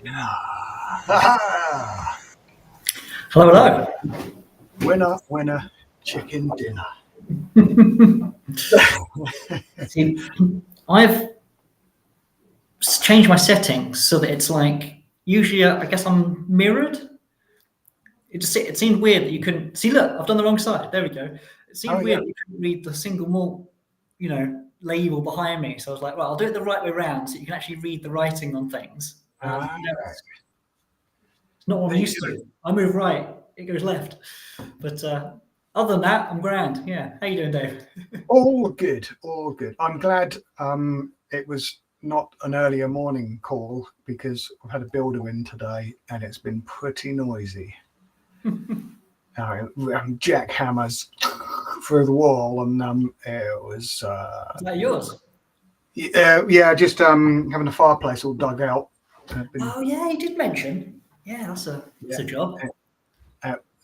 Ah, Hello, hello. winner, winner, chicken dinner. See, I've changed my settings so that it's like usually I guess I'm mirrored. It seemed weird that you couldn't see. Look, I've done the wrong side. There we go. It seemed Oh, weird yeah. that you couldn't read the single malt, label behind me. So I was like, well, I'll do it the right way around so you can actually read the writing on things. Ah, It's not what there I'm you used go. to. I move right, it goes left. But other than that, I'm grand. Yeah. How you doing, Dave? All good, all good. I'm glad it was not an earlier morning call because I've had a builder in today and it's been pretty noisy. Jackhammers through the wall, and it was. Is that yours? Yeah, just having the fireplace all dug out. Oh yeah, you did mention. Yeah, that's a job.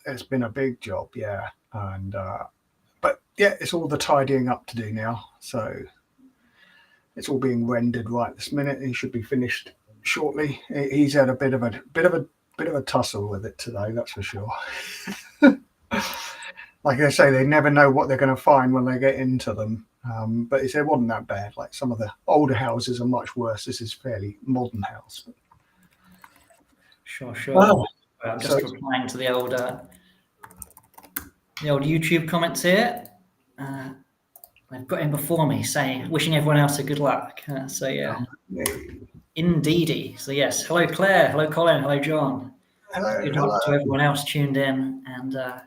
It's been a big job, yeah, and but yeah, it's all the tidying up to do now. So it's all being rendered right this minute. He should be finished shortly. He's had a bit of a tussle with it today, that's for sure. Like I say, they never know what they're going to find when they get into them. But he said it wasn't that bad. Like some of the older houses are much worse. This is fairly modern house. Sure. Wow. I'm just replying to the old YouTube comments here. They've got in before me saying, wishing everyone else a good luck. So yeah, indeedy. So yes, hello Claire, hello Colin, hello John. Good luck to everyone else tuned in. And the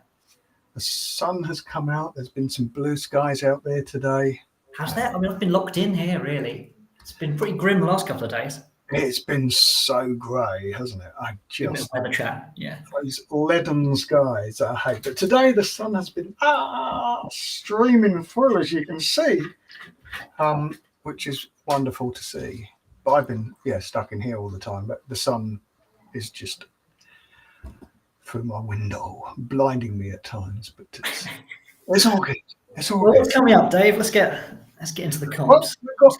sun has come out. There's been some blue skies out there today. How's that? I mean, I've been locked in here. Really, it's been pretty grim the last couple of days. It's been so grey, hasn't it? I just weather chat, yeah. Those leaden skies I hate. But today the sun has been streaming through, as you can see, which is wonderful to see. But I've been stuck in here all the time. But the sun is just through my window, blinding me at times. But it's all good. It's all good. What's coming up, Dave? Let's get into the comps. Well, we've got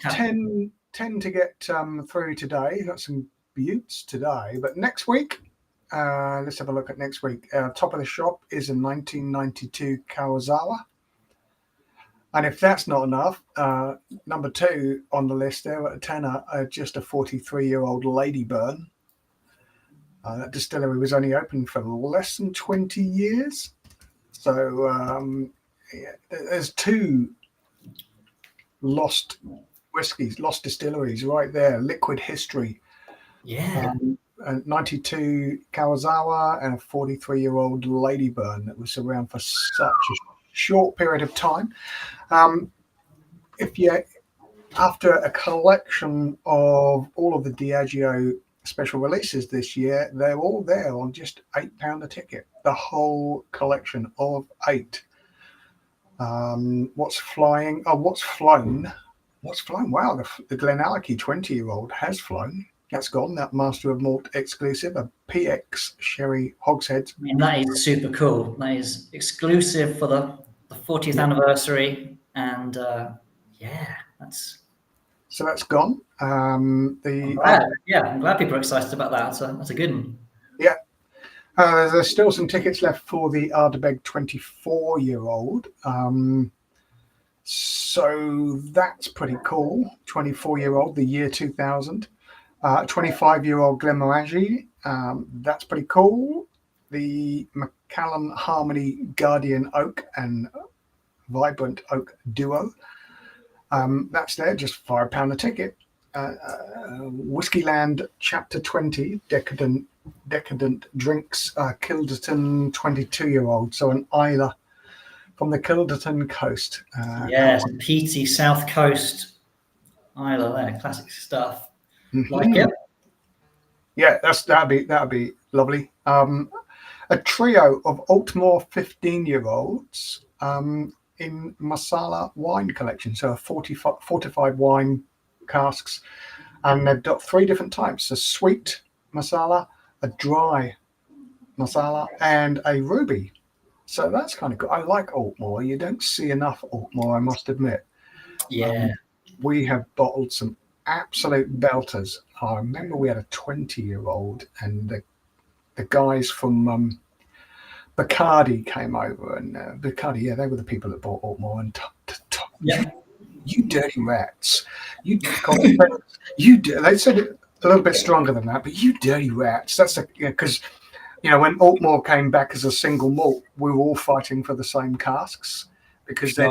10 to get through today. Got some buttes today, but next week, let's have a look at next week. Top of the shop is a 1992 Kawasawa, and if that's not enough, number 2 on the list there at a tenner, just a 43-year-old Ladyburn. That distillery was only open for less than 20 years, so there's 2 lost whiskies, lost distilleries right there. Liquid history. Yeah. A 92 Kawasawa and a 43-year-old Ladyburn that was around for such a short period of time. If you, after a collection of all of the Diageo special releases this year, they're all there on just £8 a ticket. The whole collection of 8. What's flown? Wow, the Glenallachie 20-year-old has flown. That's gone. That Master of Malt exclusive, a PX Sherry Hogshead. I mean, that is super cool. That is exclusive for the 40th anniversary, and that's gone. I'm glad people are excited about that. So that's a good one. Yeah. There's still some tickets left for the Ardbeg 24-year-old. So that's pretty cool. 24-year-old, the year 2000. 25-year-old Glenmorangie. That's pretty cool. The Macallan Harmony Guardian Oak and Vibrant Oak Duo. That's there, just £5 a ticket. Whiskeyland Chapter 20, Decadent Drinks, Kilderton 22-year-old. So an Isla from the Kilderton coast. Peaty South Coast Isla there, classic stuff. Mm-hmm. Like it. Yeah, that'd be lovely. A trio of Altmore 15-year-olds in Masala wine collection, so 45 wine casks, and they've got 3 different types: a sweet Masala, a dry Masala, and a ruby. So that's kind of good. I like Altmore. You don't see enough Altmore, I must admit. Yeah. We have bottled some absolute belters. I remember we had a 20-year-old, and the guys from Bacardi came over, and Bacardi, yeah, they were the people that bought Altmore, and you dirty rats, you they said it a little bit stronger than that, but you dirty rats. That's because when Altmore came back as a single malt, we were all fighting for the same casks because they'd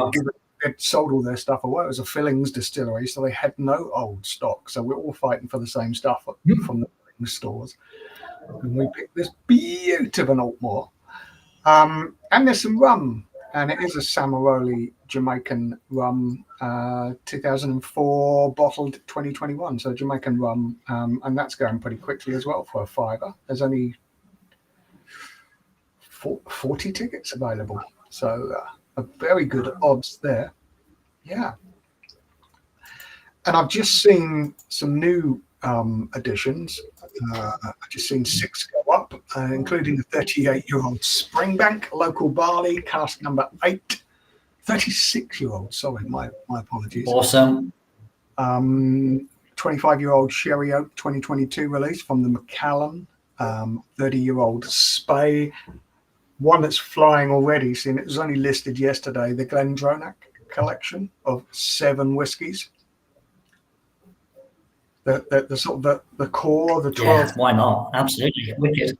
sold all their stuff away. It was a fillings distillery, so they had no old stock, so we're all fighting for the same stuff from the fillings stores. And we picked this beautiful Altmore. And there's some rum, and it is a Samaroli Jamaican rum, 2004 bottled 2021, so Jamaican rum, and that's going pretty quickly as well for a £5. There's only 40 tickets available, so a very good odds there. Yeah. And I've just seen some new additions. I've just seen 6 go up, including the 38-year-old Springbank local barley, cask number 8. 36-year-old, sorry, my apologies. Awesome. 25-year-old Sherry Oak 2022 release from the Macallan. 30-year-old Spey. One that's flying already, seeing it was only listed yesterday, the Glenrothes collection of 7 whiskies. The sort of the core, the 12. Yeah, why not? Absolutely, wicked.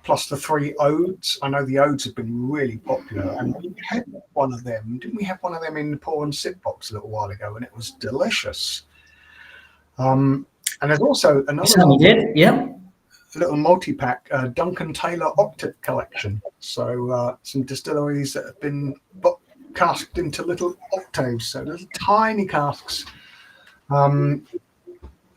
Plus the 3 odes. I know the odes have been really popular, and we had one of them. Didn't we have one of them in the pour and sip box a little while ago? And it was delicious. And there's also another little multi-pack, Duncan Taylor Octet collection. So some distilleries that have been casked into little octaves, so little tiny casks.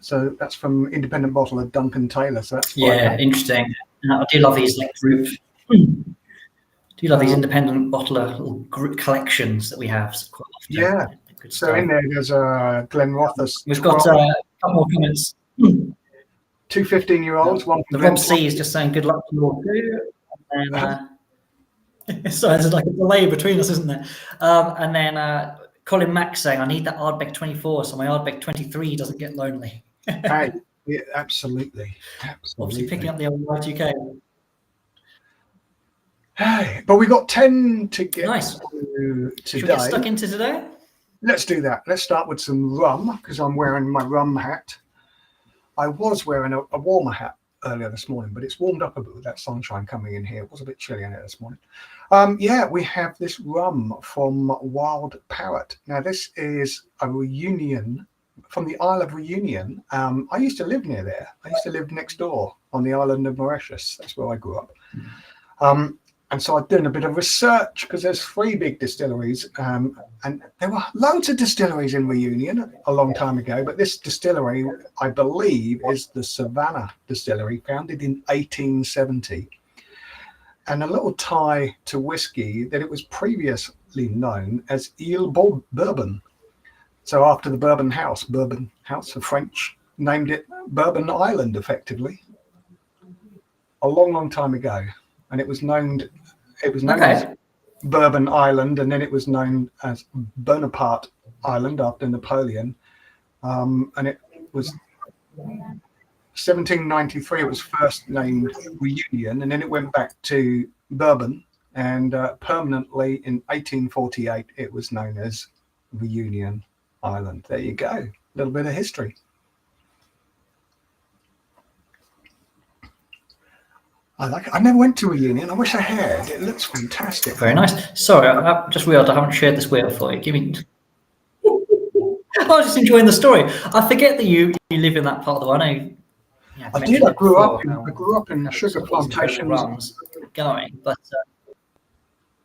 So that's from independent bottler Duncan Taylor. So that's interesting. I do love these group. Do you love these independent bottler little group collections that we have quite often? Yeah. Good so stuff. In there's a Glenrothes. We've got a couple more comments. 2 15-year-olds. One the Rob C is just saying good luck to you all too. And sorry, there's like a delay between us, isn't there? And then Colin Mack saying, I need that Ardbeg 24 so my Ardbeg 23 doesn't get lonely. Hey, yeah, absolutely. Obviously picking up the old Y2K. Hey, but we got 10 to get nice. To today. Should we get stuck into today? Let's do that. Let's start with some rum, because I'm wearing my rum hat. I was wearing a warmer hat earlier this morning, but it's warmed up a bit with that sunshine coming in here. It was a bit chilly in it this morning. Yeah, we have this rum from Wild Parrot. Now, this is a reunion from the Isle of Reunion. I used to live near there. I used to live next door on the island of Mauritius. That's where I grew up. And so I've done a bit of research because there's 3 big distilleries, and there were loads of distilleries in Reunion a long time ago. But this distillery, I believe, is the Savannah Distillery, founded in 1870. And a little tie to whiskey that it was previously known as Ile Bourbon. So after the Bourbon House of French, named it Bourbon Island, effectively, a long, long time ago. And it was known as Bourbon Island, and then it was known as Bonaparte Island after Napoleon. And it was 1793. It was first named Reunion, and then it went back to Bourbon, and permanently in 1848 it was known as Reunion Island. There you go. A little bit of history. I like it. I never went to Reunion. I wish I had. It looks fantastic. Very nice. Sorry, I just realised I haven't shared this wheel for you. Give me. I was just enjoying the story. I forget that you live in that part of the world. I did. I grew up in sugar plantations. Going, but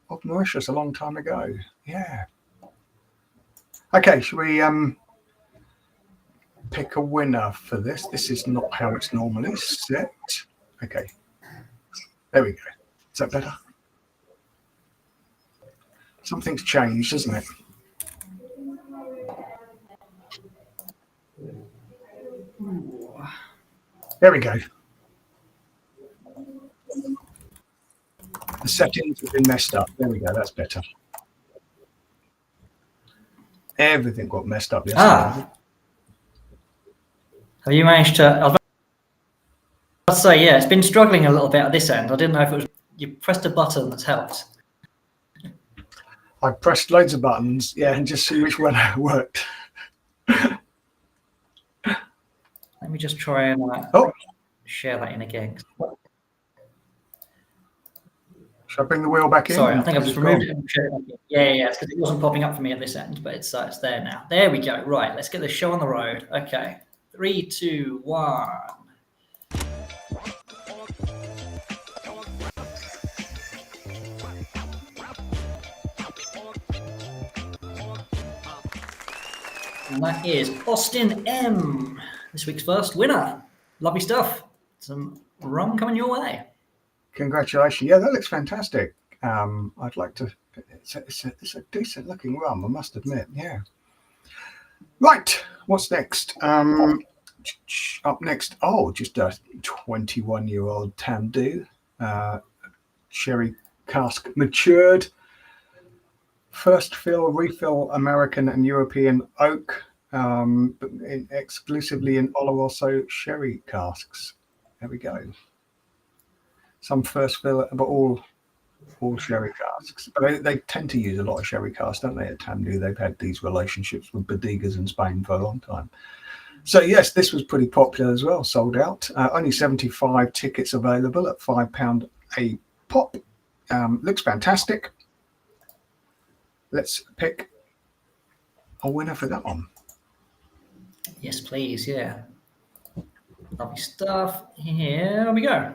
of Mauritius a long time ago. Yeah. Okay, should we pick a winner for this? This is not how it's normally set. Okay. There we go. Is that better? Something's changed, isn't it? There we go. The settings have been messed up. There we go. That's better. Everything got messed up yesterday. Have you managed to? I was about to say, yeah, it's been struggling a little bit at this end. I didn't know if it was you pressed a button that's helped. I pressed loads of buttons, yeah, and just see which one worked. Let me just try and share that in again. Should I bring the wheel back in? Sorry, I think I've just removed it. Yeah, it's because it wasn't popping up for me at this end, but it's there now. There we go. Right, let's get the show on the road. Okay, 3, 2, 1. And that is Austin M, this week's first winner. Lovely stuff. Some rum coming your way. Congratulations. Yeah, that looks fantastic. I'd like to. It's a decent looking rum, I must admit. Yeah. Right. What's next? Up next. Oh, just a 21-year-old Tamdhu, sherry cask matured. First fill, refill, American and European oak, exclusively in Oloroso sherry casks. There we go. Some first fill, but all sherry casks. But they tend to use a lot of sherry casks, don't they, at Tamdhu? They've had these relationships with bodegas in Spain for a long time. So, yes, this was pretty popular as well, sold out. Only 75 tickets available at £5 a pop. Looks fantastic. Let's pick a winner for that one. Yes, please. Yeah. Lovely stuff. Here we go.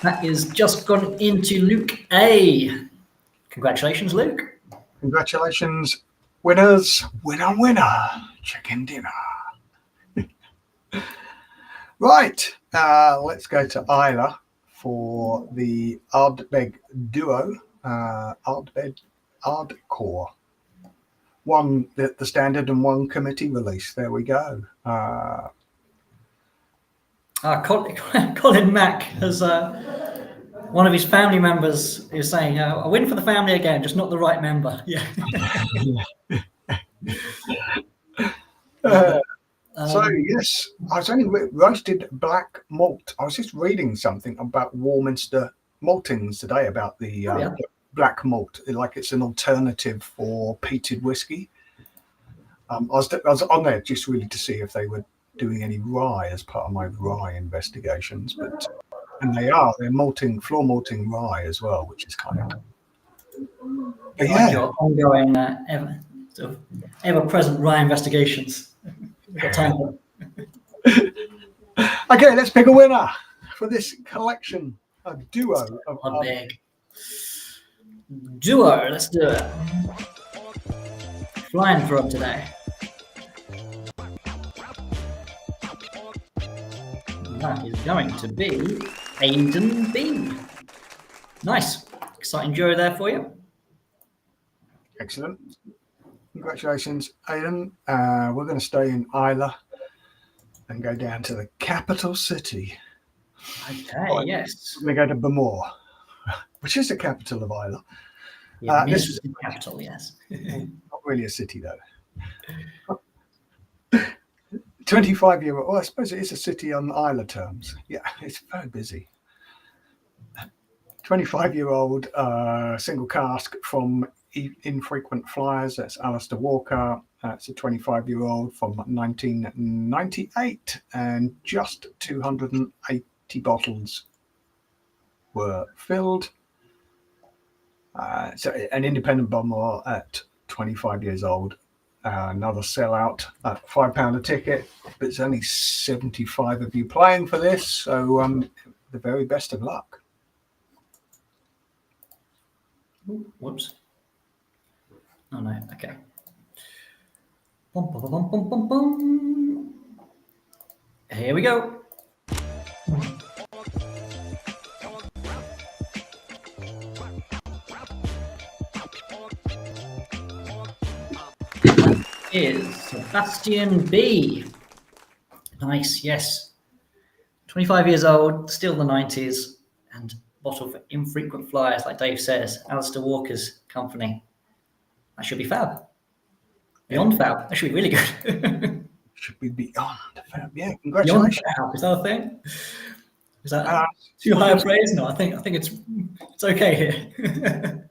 That is just gone into Luke A. Congratulations, Luke. Congratulations, winners. Winner. Chicken dinner. Right, let's go to Isla for the Ardbeg duo, Ardcore. One the standard and one committee release. There we go. Colin Mack has one of his family members is saying, "A win for the family again, just not the right member." Yeah. So yes, I was only roasted black malt. I was just reading something about Warminster maltings today about the black malt, like it's an alternative for peated whiskey. I was on there just really to see if they were doing any rye as part of my rye investigations, and they're floor malting rye as well, which is kind of your ongoing ever-present rye investigations. We've got time for it. Okay, let's pick a winner for this collection, a duo of big duo. Let's do it. Flying for them today. That is going to be Aiden B. Nice, exciting duo there for you. Excellent. Congratulations, Aidan. We're going to stay in Isla and go down to the capital city. Okay, yes. We're going to go to Bamor, which is the capital of Isla. This is the capital, yes. Not really a city, though. 25-year-old, well, I suppose it is a city on Isla terms. Yeah, it's very busy. 25-year-old single cask from Infrequent Flyers. That's Alistair Walker. It's a 25-year-old from 1998, and just 280 bottles were filled. So an independent bomber at 25 years old. Another sellout at £5 a ticket, but it's only 75 of you playing for this, so the very best of luck. Whoops. Oh no, okay. Bum, bum, bum, bum, bum, bum. Here we go. Is Sebastian B. Nice, yes. 25 years old, still the 90s, and bottle of Infrequent Flyers, like Dave says, Alistair Walker's company. That should be fab. Beyond fab. That should be really good. Should be beyond fab. Yeah, Beyond congratulations. fab. Is that a thing? Is that too high a praise? No, I think it's okay here.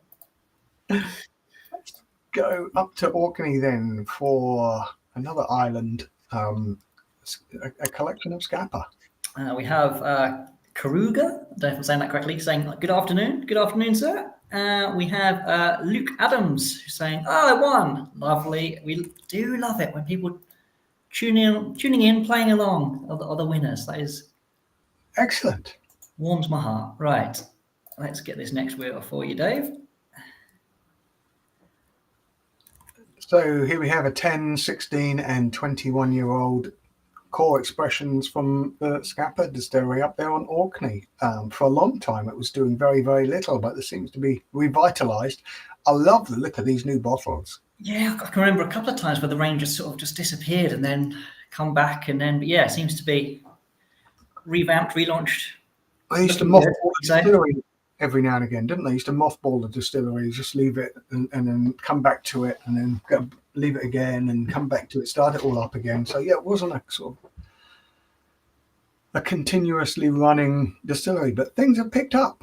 Let's go up to Orkney then for another island, a collection of Scapa. We have Karuga, I don't know if I'm saying that correctly, saying good afternoon. Good afternoon, sir. We have Luke Adams who's saying, "Oh, I won! Lovely. We do love it when people tuning in, playing along. Other winners. That is Excellent. Warms my heart. Right. Let's get this next wheel for you, Dave. So here we have a 10, 16, and 21-year-old core expressions from the Scapa distillery up there on Orkney. For a long time, it was doing very, very little, but it seems to be revitalized. I love the look of these new bottles. Yeah, I can remember a couple of times where the range just sort of just disappeared and then come back, and then yeah, it seems to be revamped, relaunched. They used to mothball the distillery every now and again, didn't they? Used to mothball the distillery, just leave it and then come back to it, and then leave it again and come back to it, start it all up again. So yeah, it wasn't a sort of a continuously running distillery, but things have picked up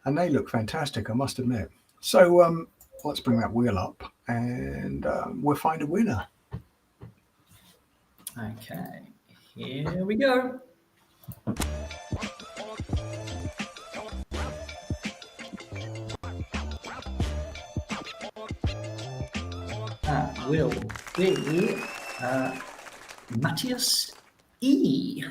and they look fantastic, I must admit. So let's bring that wheel up and we'll find a winner. Okay, here we go. That will be Matthias E.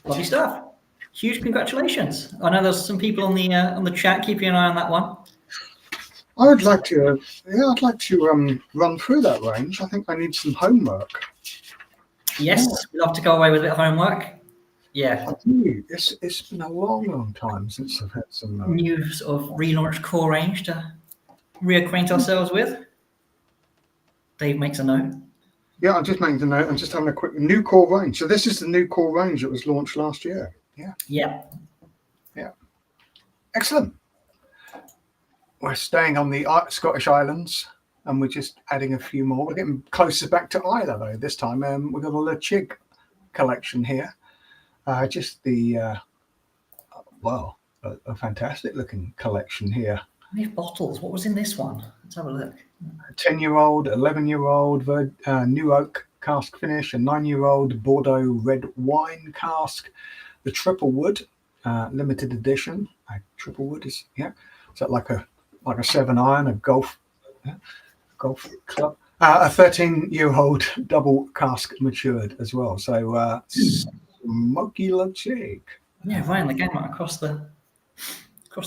Lovely stuff. Huge congratulations. I know there's some people on the chat keeping an eye on that one. I'd like to run through that range. I think I need some homework. Yes, we love to go away with a bit of homework. Yeah. I do. It's been a long time since I've had some new sort of relaunched core range to reacquaint ourselves with. Dave makes a note. Yeah, I'm just making the note. I'm just having a quick new core range. So this is the new core range that was launched last year. Yeah. Yeah. Yeah. Excellent. We're staying on the Scottish Islands, and we're just adding a few more. We're getting closer back to Islay, though, this time. We've got a Lechig collection here. Just the, a fantastic-looking collection here. How many bottles? What was in this one? Let's have a look. A 10-year-old, 11-year-old new oak cask finish, a 9-year-old Bordeaux red wine cask, the Triple Wood limited edition. Triple Wood is is that like a 7-iron, a golf club, a 13-year-old double cask matured as well. So smoky Lechig. Yeah, right in the gamut across the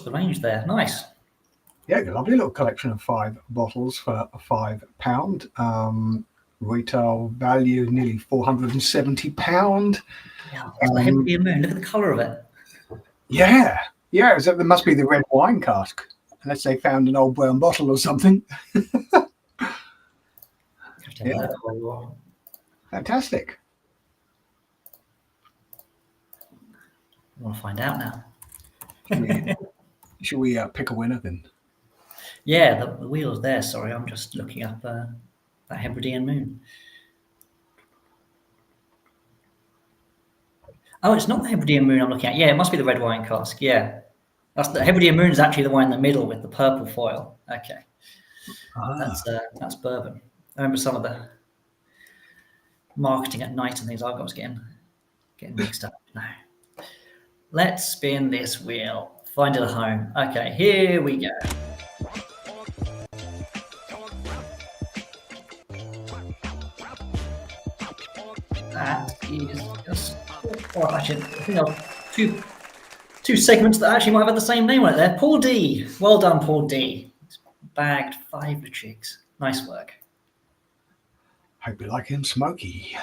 range there. Nice. Yeah, a lovely little collection of 5 bottles for £5. Retail value nearly £470. Yeah, it's the Hebridean Moon. Look at the colour of it. Yeah. So there must be the red wine cask, unless they found an old brown bottle or something. Yeah. Fantastic. I want to find out now. Should we pick a winner then? Yeah, the wheel's there. Sorry, I'm just looking up that Hebridean Moon. Oh, it's not the Hebridean Moon I'm looking at. Yeah, it must be the red wine cask. Yeah, the Hebridean Moon is actually the one in the middle with the purple foil. Okay, that's bourbon. I remember some of the marketing at night and things I was getting mixed up. No, let's spin this wheel. Find it a home. Okay, here we go. That is just, actually, I think I've two segments that actually might have the same name on it there. Paul D. Well done, Paul D. It's bagged 5 Lechigs. Nice work. Hope you like him smoky.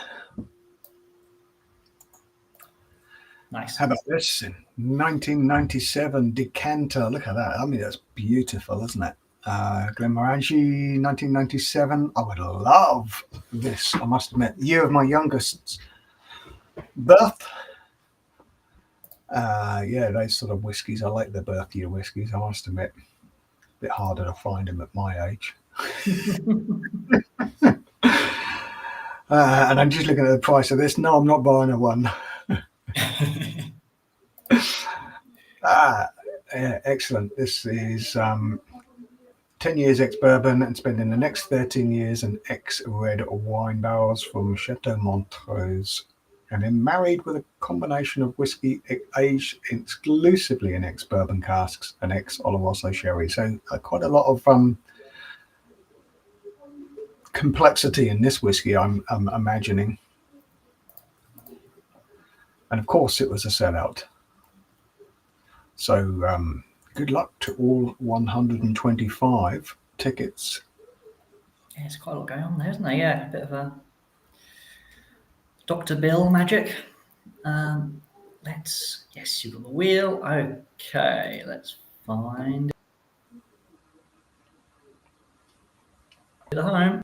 Nice. How about this? 1997 decanter. Look at that. I mean, that's beautiful, isn't it? Glenmorangie 1997. I would love this, I must admit. The year of my youngest's birth. Yeah, those sort of whiskies. I like the birth year whiskies, I must admit. A bit harder to find them at my age. And I'm just looking at the price of this. No, I'm not buying a one. Yeah, excellent. This is 10 years ex-bourbon and spending the next 13 years in ex-red wine barrels from Chateau Montrose. And then married with a combination of whiskey aged exclusively in ex-bourbon casks and ex-Oloroso sherry. So quite a lot of complexity in this whiskey, I'm imagining. And of course, it was a sellout. So good luck to all 125 tickets. Yeah, there's quite a lot going on there, isn't there? Yeah, a bit of a Dr. Bill magic. Yes, you've got the wheel. Okay, let's find the home.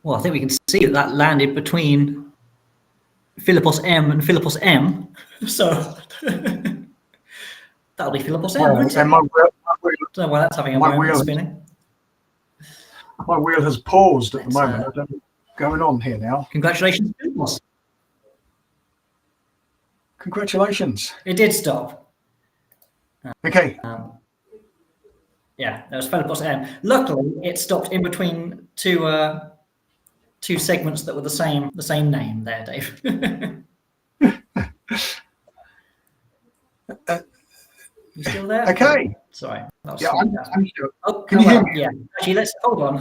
Well, I think we can see that landed between Philippos M and Philippos M. So that'll be Philippos M, won't it? And my wheel, don't know why that's having a moment spinning. My wheel has paused at the moment. I don't know what's going on here now. Congratulations, Philippos. Congratulations. It did stop. Okay. Yeah, there was Philippos M. Luckily, it stopped in between two segments that were the same name there, Dave. You still there? Okay. Sorry. Yeah, I'm sure. Oh, can you hear me? Yeah. Actually, let's hold on.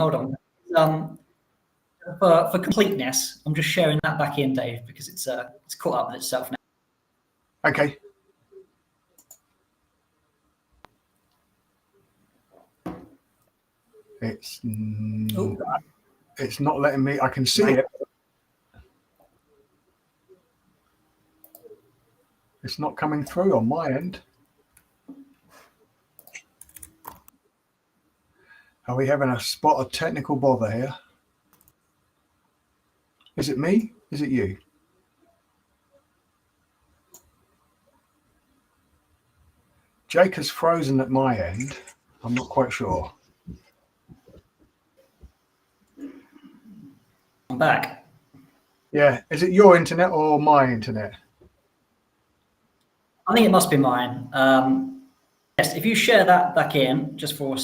For completeness, I'm just sharing that back in, Dave, because it's caught up with itself now. Okay. It's not letting me. I can see it. It's not coming through on my end. Are we having a spot of technical bother here? Is it me? Is it you? Jake has frozen at my end. I'm not quite sure. I'm back. Yeah. Is it your internet or my internet? I think it must be mine. Yes, if you share that back in, just for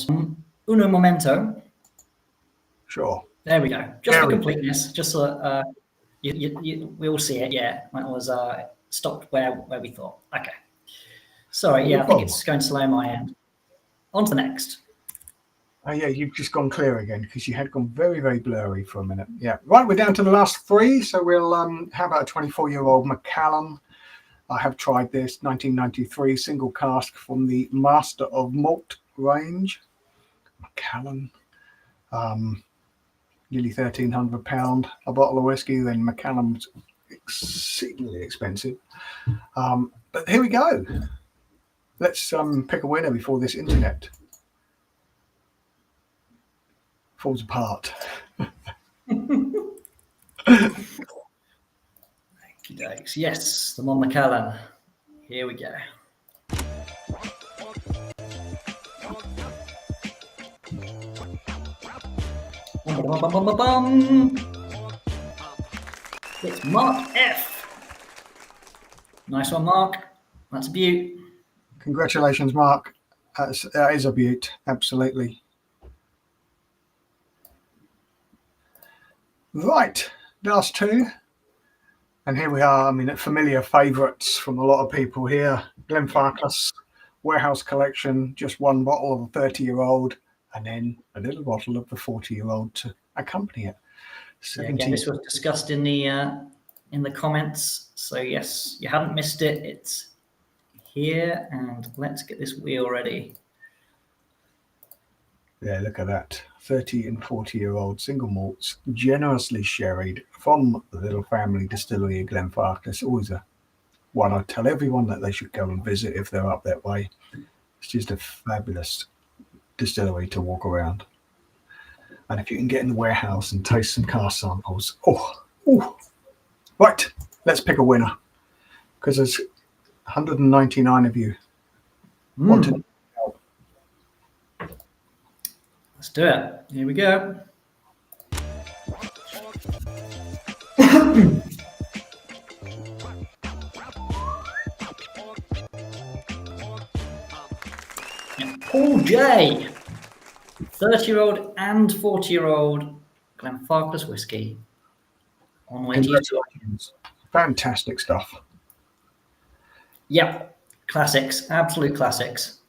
uno momento. Sure. There we go. Just for completeness, just so we all see it. Yeah, it was stopped where we thought. Okay. Sorry. Yeah, I think it's going slow on my end. On to the next. Oh yeah, you've just gone clear again because you had gone very, very blurry for a minute. Yeah. Right, we're down to the last three. So we'll how about a 24-year-old Macallan? I have tried this 1993 single cask from the Master of Malt range. Macallan. Nearly £1,300 a bottle of whiskey. Then Macallan's exceedingly expensive. But here we go. Let's pick a winner before this internet falls apart. Yes, the Mon Macallan. Here we go. It's Mark F. Nice one, Mark. That's a beaut. Congratulations, Mark. That is a beaut, absolutely. Right, last two. And here we are. I mean, familiar favourites from a lot of people here. Glenfarclas Warehouse Collection, just one bottle of a 30-year-old, and then a little bottle of the 40-year-old to accompany it. Yeah, again, this was discussed in the comments. So yes, you haven't missed it. It's here, and let's get this wheel ready. Yeah, look at that. 30 and 40-year-old single malts, generously sherried from the little family distillery of Glenfarclas. Always a one I tell everyone that they should go and visit if they're up that way. It's just a fabulous distillery to walk around. And if you can get in the warehouse and taste some cask samples, right, let's pick a winner, because there's 199 of you wanted to help. Let's do it. Here we go. Paul J, 30-year-old and 40-year-old Glenfarclas whiskey. On way to you. Fantastic stuff. Yep, classics, absolute classics.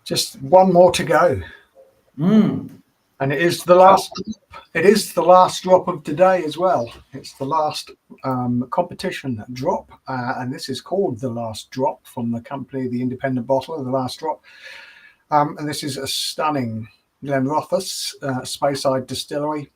Just one more to go. And it is the last. It is the last drop of today as well. It's the last competition drop, and this is called The Last Drop from the company, the independent bottler, The Last Drop. And this is a stunning Glenrothes Speyside distillery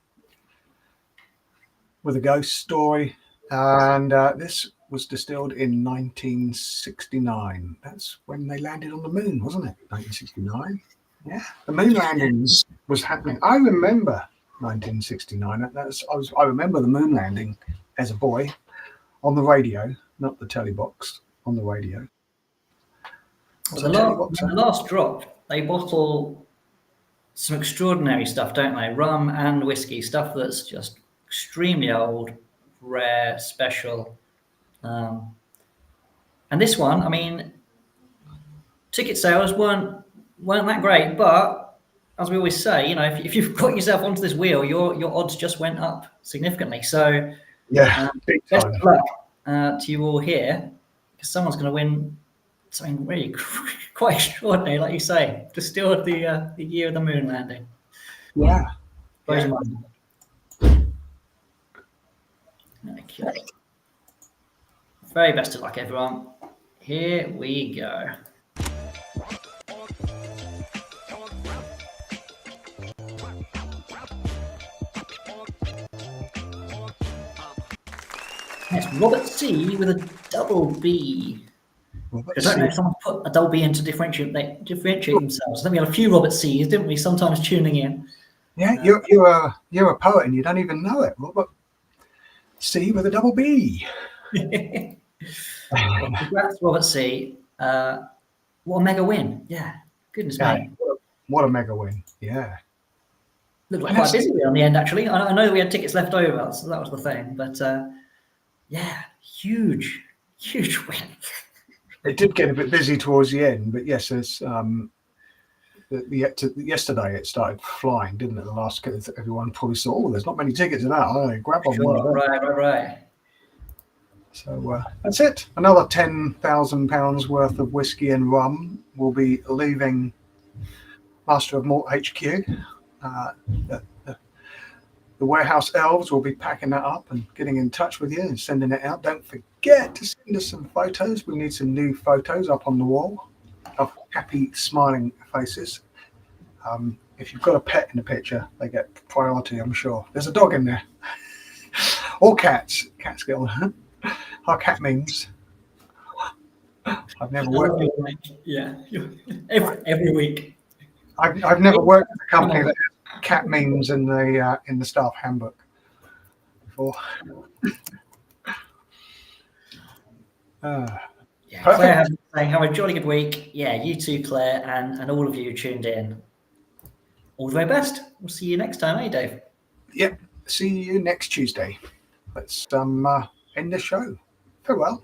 with a ghost story, and this was distilled in 1969. That's when they landed on the moon, wasn't it? 1969. Yeah, the moon landings was happening. I remember 1969. I remember the moon landing as a boy on the radio, not the telly box, on the radio. The last drop, they bottle some extraordinary stuff, don't they? Rum and whiskey, stuff that's just extremely old, rare, special. And this one, I mean, ticket sales weren't that great, but as we always say, you know, if you've got yourself onto this wheel, your odds just went up significantly. So yeah, best of luck to you all here, because someone's going to win something really quite extraordinary, like you say, distilled the year of the moon landing. Yeah. Okay. Very best of luck, everyone. Here we go. It's Robert C with a double B. I don't know if someone put a double B in to differentiate themselves. I think we had a few Robert C's, didn't we? Sometimes tuning in. Yeah, you're a poet and you don't even know it, Robert C with a double B. Well, congrats, Robert C. What a mega win! Yeah, goodness me. What a mega win! Yeah. Looked like quite a busy win on the end, actually. I know we had tickets left over, so that was the thing. But yeah, huge win. It did get a bit busy towards the end, but yes, it's yesterday it started flying, didn't it? The last, everyone probably saw, oh, there's not many tickets in that. I grab on one of them. Right. So that's it. Another £10,000 worth of whiskey and rum will be leaving Master of Malt HQ. The warehouse elves will be packing that up and getting in touch with you and sending it out. Don't forget to send us some photos. We need some new photos up on the wall of happy, smiling faces. If you've got a pet in the picture, they get priority, I'm sure. There's a dog in there. Or cats. Cats get on. Our cat memes. I've never worked. Yeah, every week. I've never worked with a company that has cat memes in the staff handbook before. Yeah, Claire has been saying, have a jolly good week. Yeah, you too, Claire, and all of you who tuned in. All the very best. We'll see you next time, eh, Dave? Yep. See you next Tuesday. Let's end the show. Farewell.